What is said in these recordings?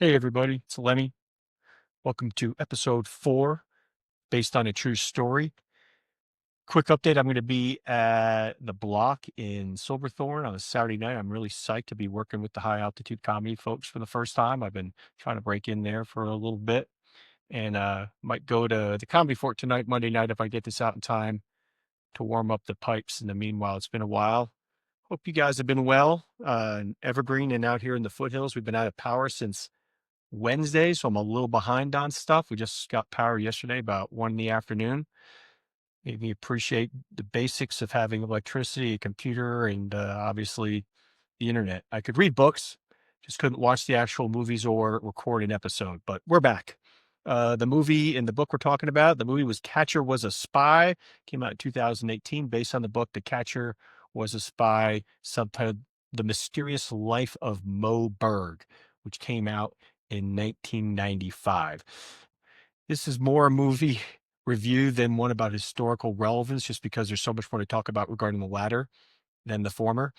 Hey everybody, it's Lemmy. Welcome to episode 4, based on a true story. Quick update, I'm going to be at the Block in Silverthorne on a Saturday night. I'm really psyched to be working with the high altitude comedy folks for the first time. I've been trying to break in there for a little bit and might go to the Comedy Fort tonight, Monday night, if I get this out in time to warm up the pipes. In the meanwhile, it's been a while. Hope you guys have been well. In Evergreen and out here in the foothills, we've been out of power since Wednesday, so I'm a little behind on stuff. We just got power yesterday about 1 in the afternoon. Made me appreciate the basics of having electricity, a computer, and obviously the internet. I could read books, just couldn't watch the actual movies or record an episode, but we're back. The movie in the book we're talking about, the movie was Catcher Was a Spy, came out in 2018, based on the book The Catcher Was a Spy, subtitled The Mysterious Life of Moe Berg, which came out in 1995. This is more a movie review than one about historical relevance, just because there's so much more to talk about regarding the latter than the former.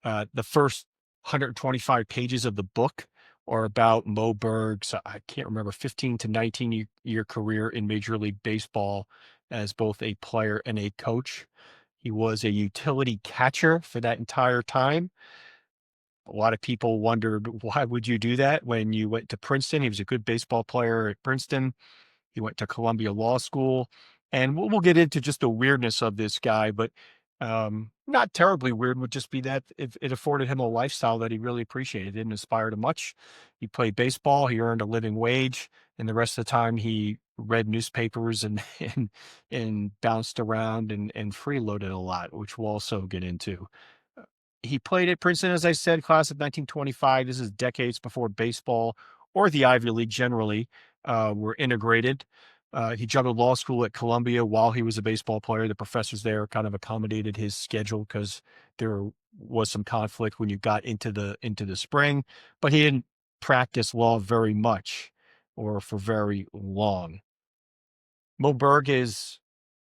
The first 125 pages of the book are about Moe Berg's, I can't remember, 15 to 19-year career in Major League Baseball as both a player and a coach. He was a utility catcher for that entire time. A lot of people wondered, why would you do that when you went to Princeton? He was a good baseball player at Princeton. He went to Columbia Law School, and we'll get into just the weirdness of this guy, but not terribly weird. Would just be that it afforded him a lifestyle that he really appreciated. It didn't inspire him much. He played baseball. He earned a living wage, and the rest of the time he read newspapers and and bounced around and freeloaded a lot, which we'll also get into. He played at Princeton, as I said, class of 1925. This is decades before baseball or the Ivy League generally were integrated. He juggled law school at Columbia while he was a baseball player. The professors there kind of accommodated his schedule because there was some conflict when you got into the spring, but he didn't practice law very much or for very long. Moe Berg is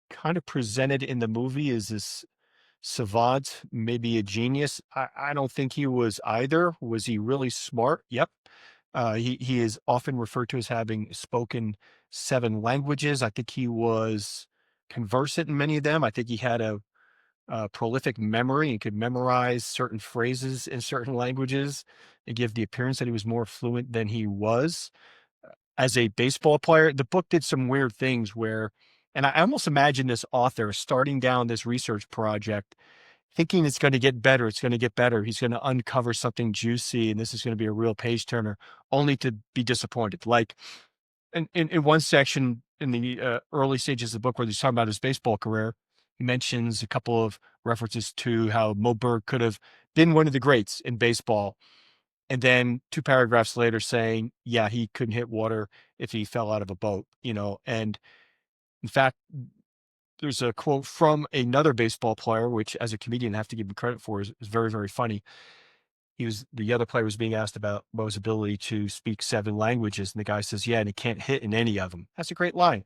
kind of presented in the movie as this savant, maybe a genius. I don't think he was either. Was he really smart? Yep. He is often referred to as having spoken 7 languages. I think he was conversant in many of them. I think he had a prolific memory and could memorize certain phrases in certain languages and give the appearance that he was more fluent than he was. As a baseball player, the book did some weird things where, and I almost imagine this author starting down this research project thinking it's going to get better. It's going to get better. He's going to uncover something juicy and this is going to be a real page turner, only to be disappointed. Like in one section in the early stages of the book where he's talking about his baseball career, he mentions a couple of references to how Moe Berg could have been one of the greats in baseball. And then 2 paragraphs later saying, yeah, he couldn't hit water if he fell out of a boat, and in fact, there's a quote from another baseball player, which as a comedian I have to give him credit for is very, very funny. The other player was being asked about Mo's ability to speak 7 languages, and the guy says, yeah, and he can't hit in any of them. That's a great line.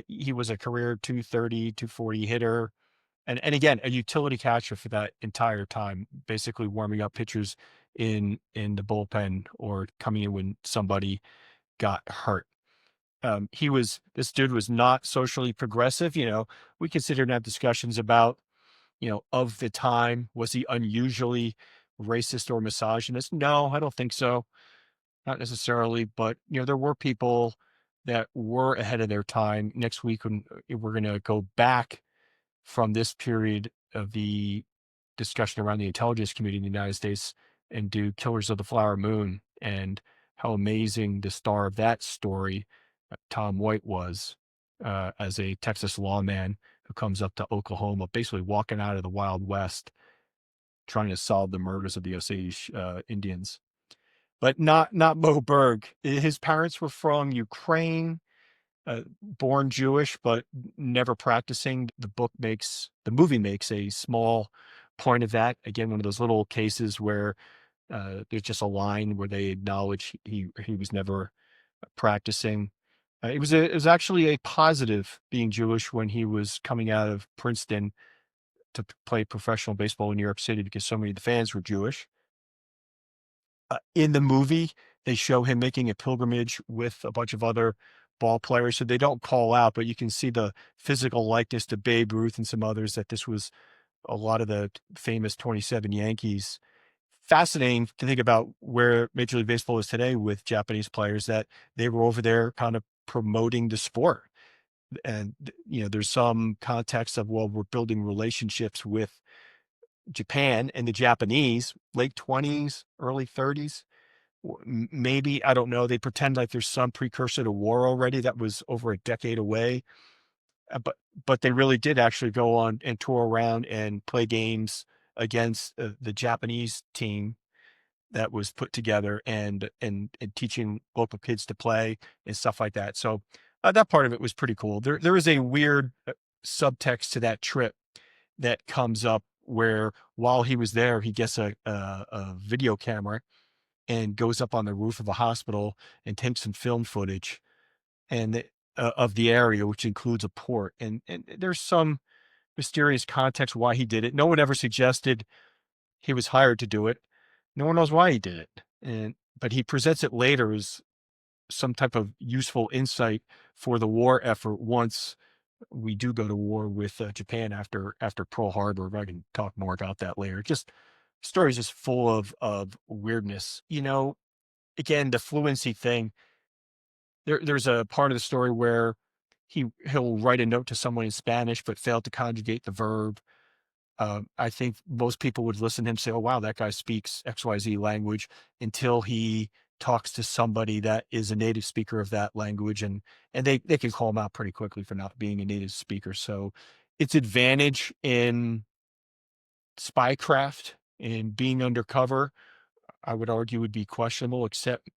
He was a career 230, 240 hitter. And again, a utility catcher for that entire time, basically warming up pitchers in the bullpen or coming in when somebody got hurt. This dude was not socially progressive. We can sit here and have discussions about, of the time, was he unusually racist or misogynist? No, I don't think so. Not necessarily, but there were people that were ahead of their time. Next week, when we're going to go back from this period of the discussion around the intelligence community in the United States and do Killers of the Flower Moon and how amazing the star of that story, Tom White, was as a Texas lawman who comes up to Oklahoma, basically walking out of the Wild West, trying to solve the murders of the Osage Indians. But not Moe Berg. His parents were from Ukraine, born Jewish, but never practicing. The movie makes a small point of that. Again, one of those little cases where there's just a line where they acknowledge he was never practicing. It was actually a positive being Jewish when he was coming out of Princeton to play professional baseball in New York City because so many of the fans were Jewish. In the movie, They show him making a pilgrimage with a bunch of other ball players. So they don't call out, but you can see the physical likeness to Babe Ruth and some others, that this was a lot of the famous 27 Yankees. Fascinating to think about where Major League Baseball is today with Japanese players, that they were over there kind of promoting the sport. And, there's some context of, well, we're building relationships with Japan and the Japanese, late 20s, early 30s. Maybe, I don't know. They pretend like there's some precursor to war already that was over a decade away. But they really did actually go on and tour around and play games against the Japanese team that was put together, and teaching local kids to play and stuff like that. So that part of it was pretty cool. There is a weird subtext to that trip that comes up, where while he was there, he gets a video camera and goes up on the roof of a hospital and takes some film footage and of the area, which includes a port. And there's some mysterious context why he did it. No one ever suggested he was hired to do it. No one knows why he did it. But he presents it later as some type of useful insight for the war effort once we do go to war with Japan after Pearl Harbor. I can talk more about that later. Just stories just full of weirdness. Again, the fluency thing. There's a part of the story where he'll write a note to someone in Spanish but fail to conjugate the verb. I think most people would listen to him and say, "Oh wow, that guy speaks XYZ language," until he talks to somebody that is a native speaker of that language, and they can call him out pretty quickly for not being a native speaker. So its advantage in spycraft and being undercover, I would argue, would be questionable, except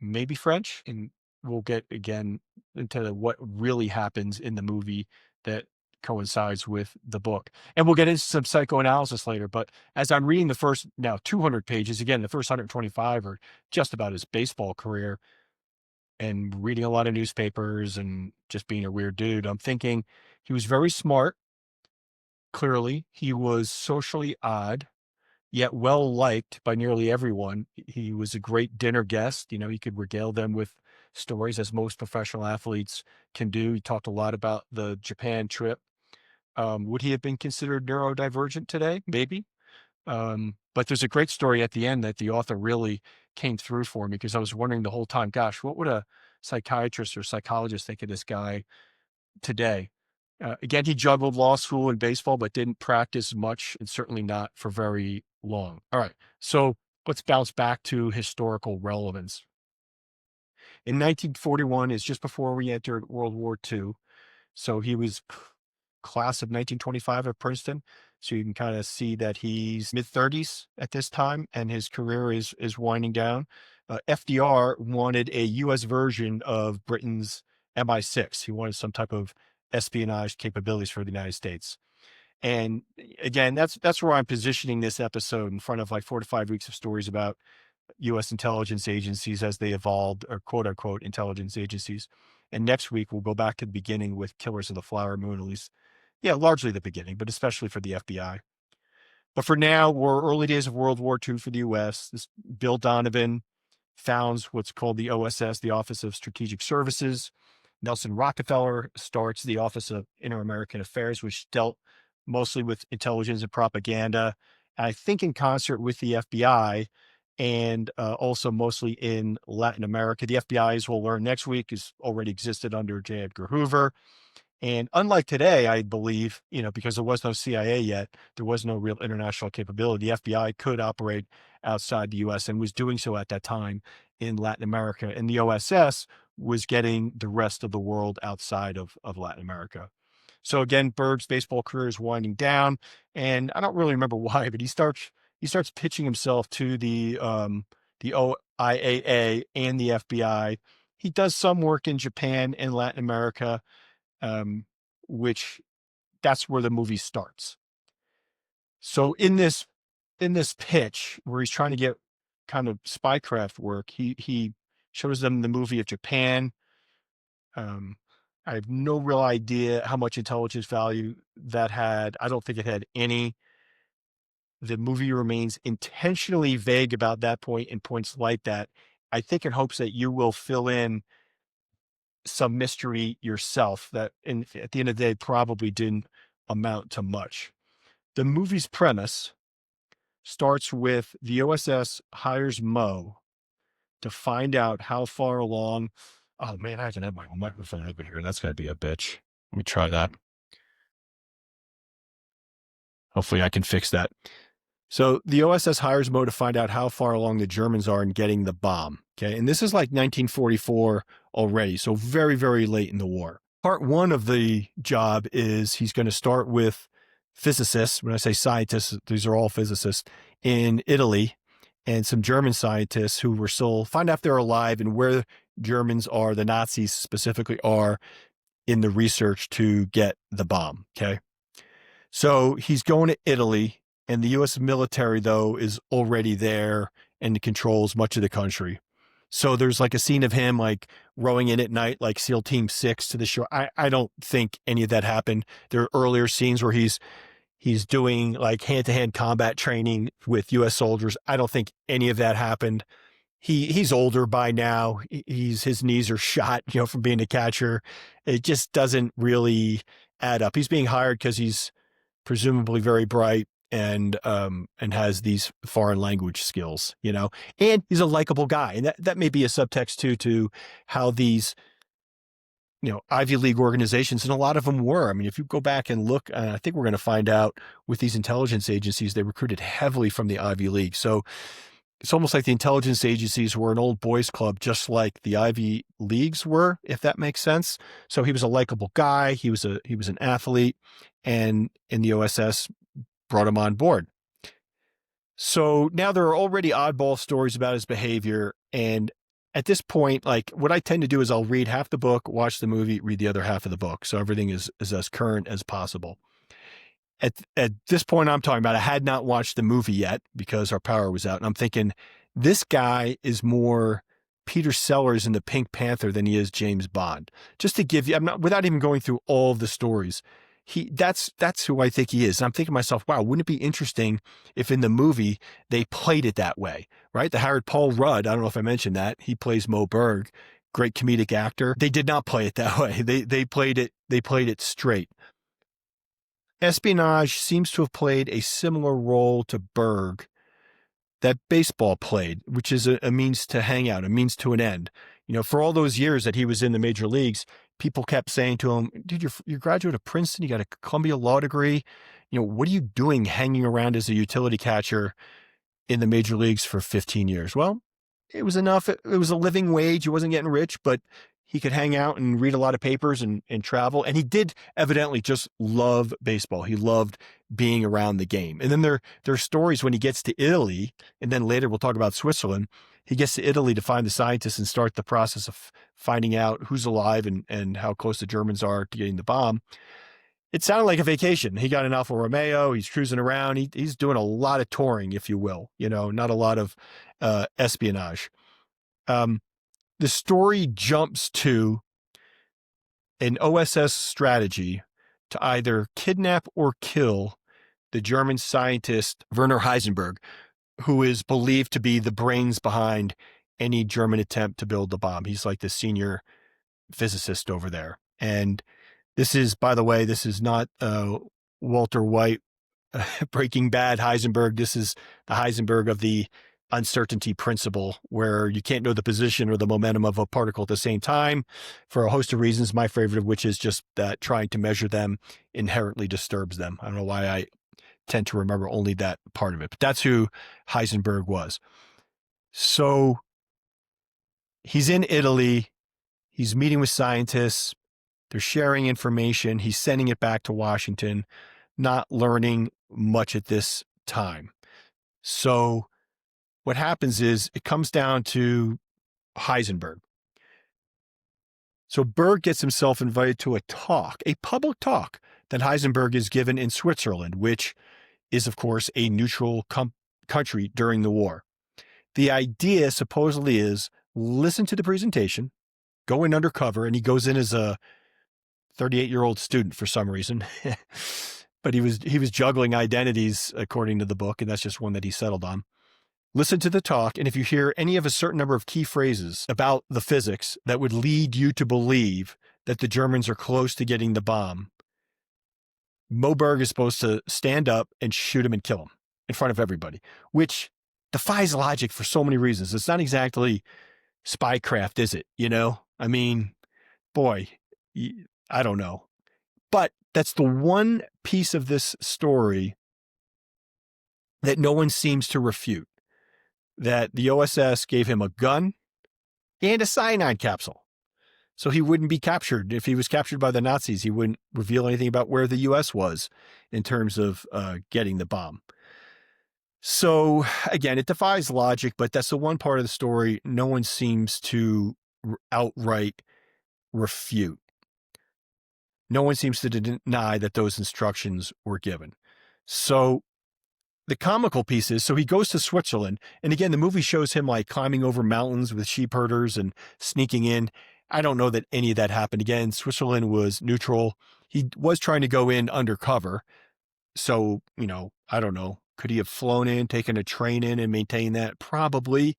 maybe French. And we'll get again into what really happens in the movie that coincides with the book. And we'll get into some psychoanalysis later. But as I'm reading the first now 200 pages, again, the first 125 are just about his baseball career, and reading a lot of newspapers and just being a weird dude, I'm thinking he was very smart. Clearly, he was socially odd, yet well liked by nearly everyone. He was a great dinner guest. He could regale them with stories, as most professional athletes can do. He talked a lot about the Japan trip. Would he have been considered neurodivergent today? Maybe. But there's a great story at the end that the author really came through for me, because I was wondering the whole time, gosh, what would a psychiatrist or psychologist think of this guy today? Again, he juggled law school and baseball, but didn't practice much, and certainly not for very long. All right, so let's bounce back to historical relevance. In 1941 is just before we entered World War II. So he was class of 1925 at Princeton. So you can kind of see that he's mid-30s at this time, and his career is winding down. FDR wanted a U.S. version of Britain's MI6. He wanted some type of espionage capabilities for the United States. And again, that's where I'm positioning this episode, in front of like 4 to 5 weeks of stories about U.S. intelligence agencies as they evolved, or quote unquote intelligence agencies. And next week, we'll go back to the beginning with Killers of the Flower Moon, at least, yeah, largely the beginning, but especially for the FBI. But for now, we're early days of World War II for the U.S. This Bill Donovan founds what's called the OSS, the Office of Strategic Services. Nelson Rockefeller starts the Office of Inter-American Affairs, which dealt mostly with intelligence and propaganda, I think in concert with the FBI, and also mostly in Latin America. The FBI, as we'll learn next week, has already existed under J. Edgar Hoover. And unlike today, I believe, because there was no CIA yet, there was no real international capability. The FBI could operate outside the U.S. and was doing so at that time in Latin America. And the OSS was getting the rest of the world outside of Latin America. So again, Berg's baseball career is winding down, and I don't really remember why, but he starts pitching himself to the OIAA and the FBI. He does some work in Japan and Latin America, which that's where the movie starts. So in this pitch where he's trying to get kind of spycraft work, he shows them the movie of Japan. I have no real idea how much intelligence value that had. I don't think it had any. The movie remains intentionally vague about that point and points like that I think in hopes that you will fill in some mystery yourself that at the end of the day probably didn't amount to much. The movie's premise starts with the OSS hires Moe to find out how far along. Oh man, I haven't had my microphone over here. That's going to be a bitch. Let me try that. Hopefully I can fix that. So the OSS hires Moe to find out how far along the Germans are in getting the bomb. Okay. And this is like 1944 already. So very, very late in the war. Part one of the job is he's going to start with physicists. When I say scientists, these are all physicists in Italy, and some German scientists who were still find out if they're alive and where Germans are, the Nazis specifically are in the research to get the bomb. Okay. So he's going to Italy, and the U.S. military, though, is already there and controls much of the country. So there's like a scene of him like rowing in at night, like SEAL Team 6 to the shore. I don't think any of that happened. There are earlier scenes where he's doing like hand-to-hand combat training with U.S. soldiers. I don't think any of that happened. He's older by now. His knees are shot, from being a catcher. It just doesn't really add up. He's being hired because he's presumably very bright and has these foreign language skills, and he's a likable guy. And that may be a subtext too, to how these, Ivy League organizations, and a lot of them were. I mean, if you go back and look, I think we're going to find out with these intelligence agencies, they recruited heavily from the Ivy League. So it's almost like the intelligence agencies were an old boys club, just like the Ivy Leagues were, if that makes sense. So he was a likable guy. He was an athlete, and in the OSS brought him on board. So now there are already oddball stories about his behavior. And at this point, like what I tend to do is I'll read half the book, watch the movie, read the other half of the book. So everything is as current as possible. At this point I'm talking about, I had not watched the movie yet because our power was out. And I'm thinking, this guy is more Peter Sellers in the Pink Panther than he is James Bond. Just to give you, without even going through all of the stories, that's who I think he is. And I'm thinking to myself, wow, wouldn't it be interesting if in the movie they played it that way, right? They hired Paul Rudd. I don't know if I mentioned that. He plays Moe Berg, great comedic actor. They did not play it that way. They played it straight. Espionage seems to have played a similar role to Berg that baseball played, which is a means to hang out, a means to an end. For all those years that he was in the major leagues, people kept saying to him, dude, you're a graduate of Princeton, you got a Columbia law degree. What are you doing hanging around as a utility catcher in the major leagues for 15 years? Well, it was enough. It was a living wage. He wasn't getting rich, but he could hang out and read a lot of papers and travel. And he did evidently just love baseball. He loved being around the game. And then there are stories when he gets to Italy, and then later we'll talk about Switzerland. He gets to Italy to find the scientists and start the process of finding out who's alive and how close the Germans are to getting the bomb. It sounded like a vacation. He got an Alfa Romeo. He's cruising around. He's doing a lot of touring, if you will, not a lot of espionage. The story jumps to an OSS strategy to either kidnap or kill the German scientist Werner Heisenberg, who is believed to be the brains behind any German attempt to build the bomb. He's like the senior physicist over there. And this is, by the way, this is not Walter White, Breaking Bad Heisenberg. This is the Heisenberg of the uncertainty principle, where you can't know the position or the momentum of a particle at the same time for a host of reasons, my favorite of which is just that trying to measure them inherently disturbs them. I don't know why I tend to remember only that part of it, but that's who Heisenberg was. So he's in Italy. He's meeting with scientists. They're sharing information. He's sending it back to Washington, not learning much at this time. So what happens is it comes down to Heisenberg. So Berg gets himself invited to a public talk that Heisenberg is given in Switzerland, which is, of course, a neutral country during the war. The idea supposedly is listen to the presentation, go in undercover, and he goes in as a 38-year-old student for some reason. But he was juggling identities according to the book, and that's just one that he settled on. Listen to the talk, and if you hear any of a certain number of key phrases about the physics that would lead you to believe that the Germans are close to getting the bomb, Moe Berg is supposed to stand up and shoot him and kill him in front of everybody, which defies logic for so many reasons. It's not exactly spycraft, is it? I mean, boy, I don't know. But that's the one piece of this story that no one seems to refute. That the OSS gave him a gun and a cyanide capsule. So he wouldn't be captured. If he was captured by the Nazis, he wouldn't reveal anything about where the U.S. was in terms of getting the bomb. So again, it defies logic, but that's the one part of the story no one seems to outright refute. No one seems to deny that those instructions were given. So the comical piece is, so he goes to Switzerland, and again, the movie shows him like climbing over mountains with sheep herders and sneaking in. I don't know that any of that happened. Again, Switzerland was neutral. He was trying to go in undercover. So, I don't know. Could he have flown in, taken a train in and maintained that? Probably.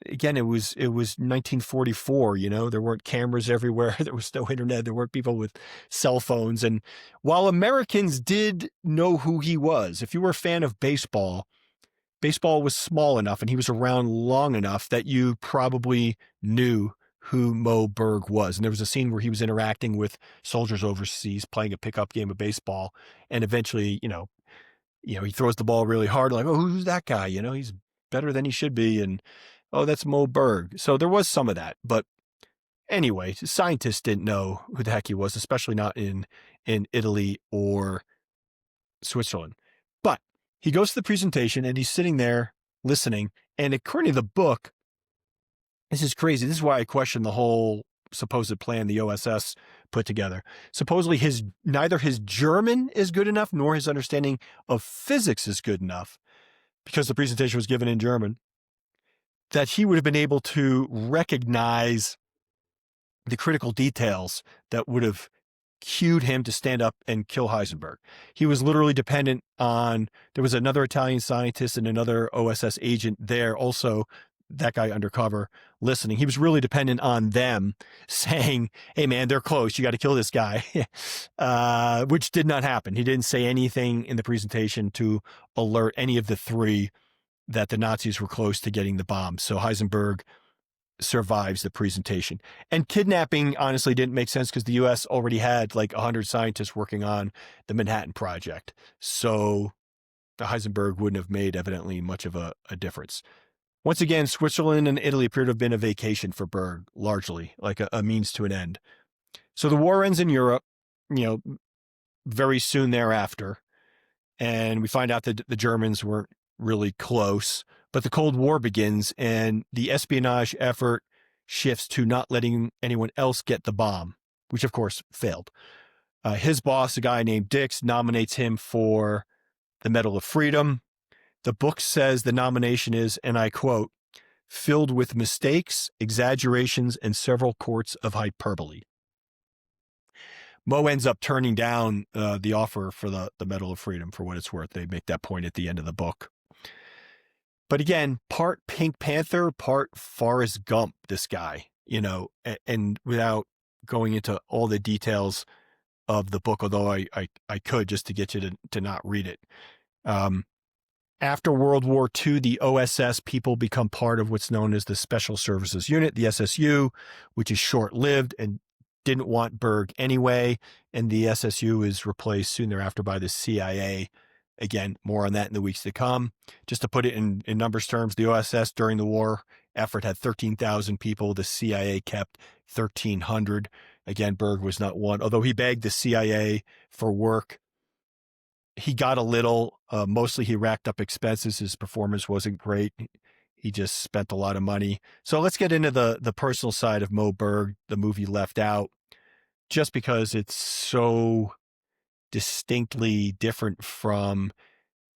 Again, it was 1944, there weren't cameras everywhere. There was no internet. There weren't people with cell phones. And while Americans did know who he was, if you were a fan of baseball was small enough and he was around long enough that you probably knew who Moe Berg was. And there was a scene where he was interacting with soldiers overseas, playing a pickup game of baseball. And eventually, he throws the ball really hard, like, oh, who's that guy? He's better than he should be. And, oh, that's Moe Berg. So there was some of that. But anyway, scientists didn't know who the heck he was, especially not in Italy or Switzerland. But he goes to the presentation and he's sitting there listening. And according to the book, this is crazy. This is why I question the whole supposed plan the OSS put together. Supposedly neither his German is good enough, nor his understanding of physics is good enough, because the presentation was given in German, that he would have been able to recognize the critical details that would have cued him to stand up and kill Heisenberg. He was literally dependent on, there was another Italian scientist and another OSS agent there also, that guy undercover, listening. He was really dependent on them saying, hey man, they're close. You got to kill this guy, which did not happen. He didn't say anything in the presentation to alert any of the three that the Nazis were close to getting the bomb. So Heisenberg survives the presentation. And kidnapping honestly didn't make sense because the U.S. already had like 100 scientists working on the Manhattan Project. So the Heisenberg wouldn't have made evidently much of a difference. Once again, Switzerland and Italy appear to have been a vacation for Berg, largely, like a means to an end. So the war ends in Europe, very soon thereafter. And we find out that the Germans weren't really close. But the Cold War begins, and the espionage effort shifts to not letting anyone else get the bomb, which of course failed. His boss, a guy named Dix, nominates him for the Medal of Freedom. The book says the nomination is, and I quote, filled with mistakes, exaggerations, and several quarts of hyperbole. Moe ends up turning down the offer for the Medal of Freedom for what it's worth. They make that point at the end of the book. But again, part Pink Panther, part Forrest Gump, this guy, and without going into all the details of the book, although I could just to get you to not read it. After World War II, the OSS people become part of what's known as the Special Services Unit, the SSU, which is short-lived and didn't want Berg anyway. And the SSU is replaced soon thereafter by the CIA. Again, more on that in the weeks to come. Just to put it in numbers terms, the OSS during the war effort had 13,000 people. The CIA kept 1,300. Again, Berg was not one, although he begged the CIA for work. He got a little, mostly he racked up expenses. His performance wasn't great. He just spent a lot of money. So let's get into the personal side of Moe Berg, the movie left out, just because it's so distinctly different from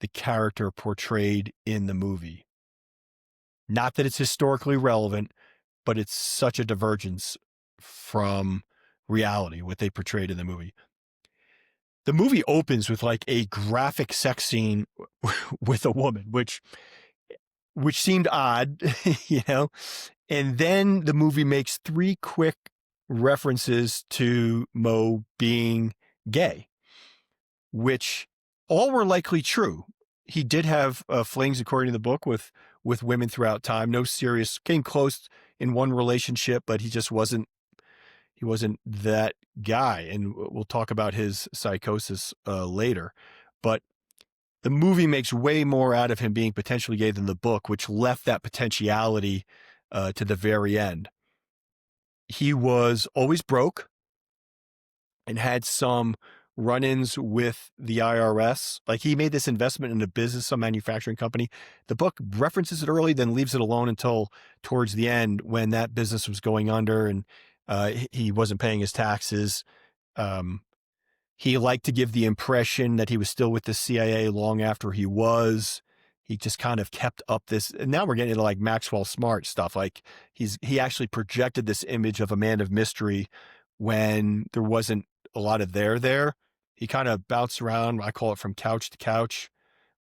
the character portrayed in the movie. Not that it's historically relevant, but it's such a divergence from reality, what they portrayed in the movie. The movie opens with like a graphic sex scene with a woman, which which seemed odd, you know. And then the movie makes 3 quick references to Moe being gay, which all were likely true. He did have flings, according to the book, with women throughout time. No serious, came close in one relationship, but he just wasn't. He wasn't that guy, and we'll talk about his psychosis later. But the movie makes way more out of him being potentially gay than the book, which left that potentiality to the very end. He was always broke and had some run-ins with the IRS. Like, he made this investment in a business, some manufacturing company. The book references it early, then leaves it alone until towards the end when that business was going under and he wasn't paying his taxes. He liked to give the impression that he was still with the CIA long after he was. He just kind of kept up this, and now we're getting into like Maxwell Smart stuff. Like, he actually projected this image of a man of mystery when there wasn't a lot of there. He kind of bounced around. I call it from couch to couch,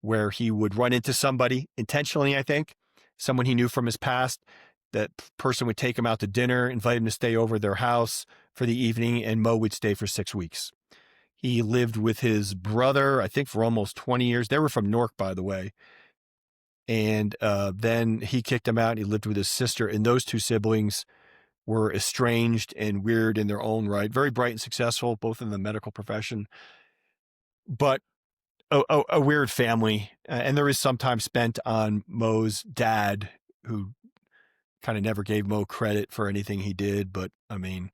where he would run into somebody intentionally, I think, someone he knew from his past. That person would take him out to dinner, invite him to stay over their house for the evening, and Moe would stay for 6 weeks. He lived with his brother, I think, for almost 20 years. They were from Newark, by the way. And then he kicked him out. He lived with his sister, and those 2 siblings were estranged and weird in their own right. Very bright and successful, both in the medical profession, but a weird family. And there is some time spent on Moe's dad, who kind of never gave Moe credit for anything he did. But I mean,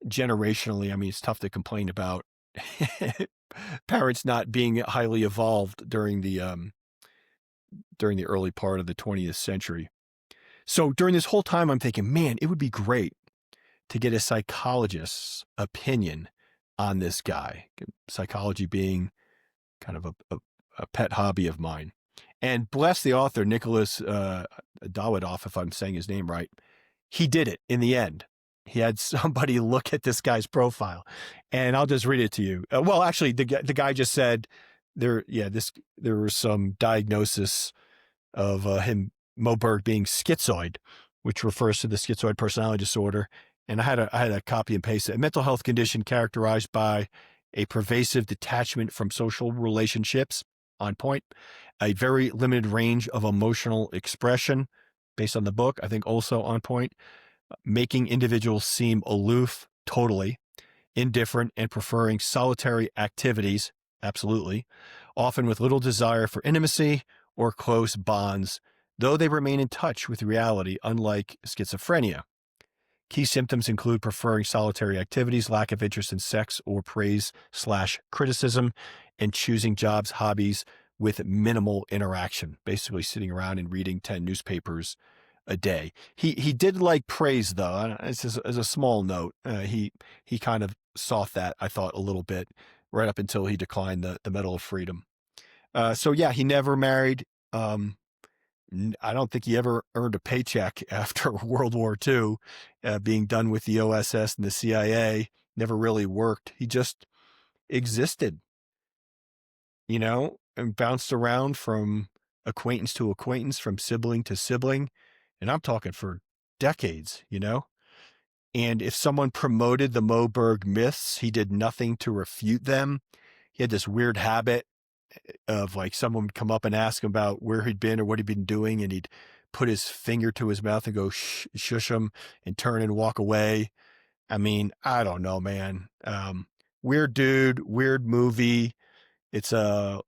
generationally, I mean, it's tough to complain about parents not being highly evolved during the early part of the 20th century. So during this whole time, I'm thinking, man, it would be great to get a psychologist's opinion on this guy. Psychology being kind of a pet hobby of mine. And bless the author, Nicholas Dawidoff, if I'm saying his name right. He did it in the end. He had somebody look at this guy's profile, and I'll just read it to you. Well, actually, the guy just said there was some diagnosis of him, Moe Berg, being schizoid, which refers to the schizoid personality disorder. And I had a copy and paste it. A mental health condition characterized by a pervasive detachment from social relationships, on point, a very limited range of emotional expression, based on the book, I think also on point, making individuals seem aloof, totally, indifferent, and preferring solitary activities, absolutely, often with little desire for intimacy or close bonds, though they remain in touch with reality, unlike schizophrenia. Key symptoms include preferring solitary activities, lack of interest in sex or praise/criticism, and choosing jobs, hobbies with minimal interaction, basically sitting around and reading 10 newspapers a day. He did like praise, though. As a small note, he kind of soft that, I thought, a little bit, right up until he declined the Medal of Freedom. So yeah, he never married. I don't think he ever earned a paycheck after World War II, being done with the OSS and the CIA. Never really worked. He just existed, and bounced around from acquaintance to acquaintance, from sibling to sibling. And I'm talking for decades, And if someone promoted the Moe Berg myths, he did nothing to refute them. He had this weird habit of, like, someone would come up and ask him about where he'd been or what he'd been doing, and he'd put his finger to his mouth and go shush him and turn and walk away. I mean, I don't know, man. Weird dude, weird movie. It's a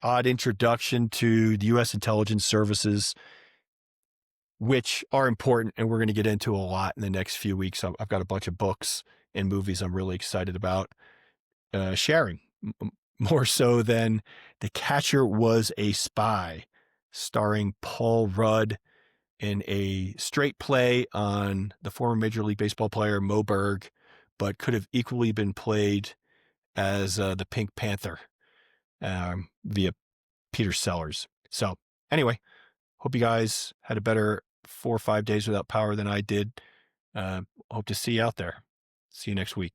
odd introduction to the U.S. intelligence services, which are important, and we're going to get into a lot in the next few weeks. I've got a bunch of books and movies I'm really excited about sharing. More so than The Catcher Was a Spy, starring Paul Rudd, in a straight play on the former Major League Baseball player Moe Berg, but could have equally been played as the Pink Panther via Peter Sellers. So anyway, hope you guys had a better 4 or 5 days without power than I did. Hope to see you out there. See you next week.